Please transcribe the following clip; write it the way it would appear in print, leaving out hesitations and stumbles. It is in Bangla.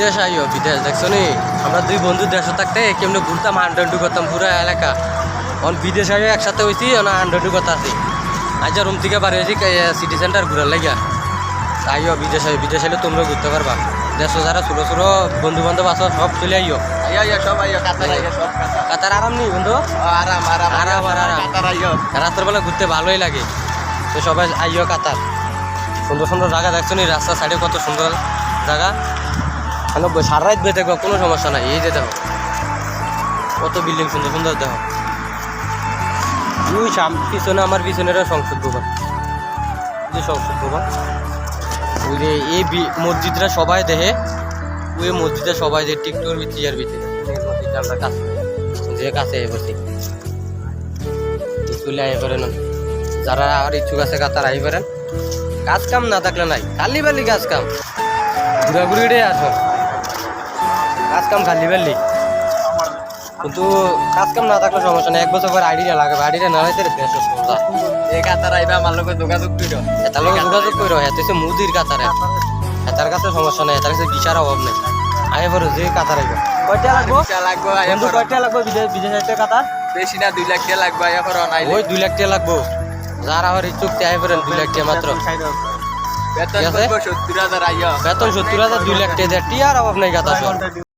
বিদেশ আইও বিদেশ দেখছো নি আমরা দুই বন্ধু দেশে থাকতে কেমনে ঘুরতাম হান্ড্রেড করতাম পুরো এলাকা অন বিদেশ আইও একসাথে হয়েছি হান্ড্রেড কথা আছি আজ রুম থেকে বাড়ি হয়েছি সিটি সেন্টার ঘুরার লাগিয়া আইও বিদেশ আইও বিদেশ আইলে তোমরা ঘুরতে পারবা দেশ যারা ছোটো ছোটো বন্ধু বান্ধব আছো সব চলে আইও সব আইও কাতার আইও সব কাতার আরাম নেই বন্ধু আরাম আরাম আরাম আরাম কাতার আইও রাতের বেলা ঘুরতে ভালোই লাগে তো সবাই আইও কাতার সুন্দর সুন্দর জায়গা দেখছো নি রাস্তার সাইডে কত সুন্দর জায়গা সারা রাত বেঁধে দেখো কোনো সমস্যা নাই এই যে দেখো কত বিল্ডিং সুন্দর সুন্দর দেখো ওই পিছনে আমার পিছনেরও সংসদ ভবন যে সংসদ ভবন ওই যে এই মসজিদরা সবাই দেখে ওই মসজিদে সবাই যে টিকটকের ভিতরে ইয়ার ভিতরে মসজিদটা আমরা কাছে যে কাছে বসি চলে আই পারেন যারা আর ইচ্ছুক আছে তারা আই পারেন কাজ কাম না থাকলে নাই খালি বালি কাজ কাম ঘুরাঘুরি আসো কাজ কাম খালি বালি কিন্তু কাজ কাম না থাকলে সমস্যা নেই এক বছর পর আইডিয়া লাগবে আইডিয়া না হইতে বেশ সমস্যা এই কাতার আইবা আমার লগে যোগাযোগ কইরো এটার লগে যোগাযোগ করো এতে সে মুদির কাতারে এটার কাছে সমস্যা নেই এটার কাছে বিচার অভাব নেই আগে পরে যে কাতার আইবা কয়টা লাগবো বন্ধু কয়টা লাগবো বিদেশ যাইতে কাতার বেশি না 2 লাখ টাকা লাগবে আইয়া পর নাই ওই 2 লাখ টাকা লাগবো যার আর ইচ্ছুক তাই পারেন 2 লাখ টাকা মাত্র বেতন 70,000 আইয়া বেতন 70,000 2 লাখ টাকা টিয়ার অভাব নেই কাতার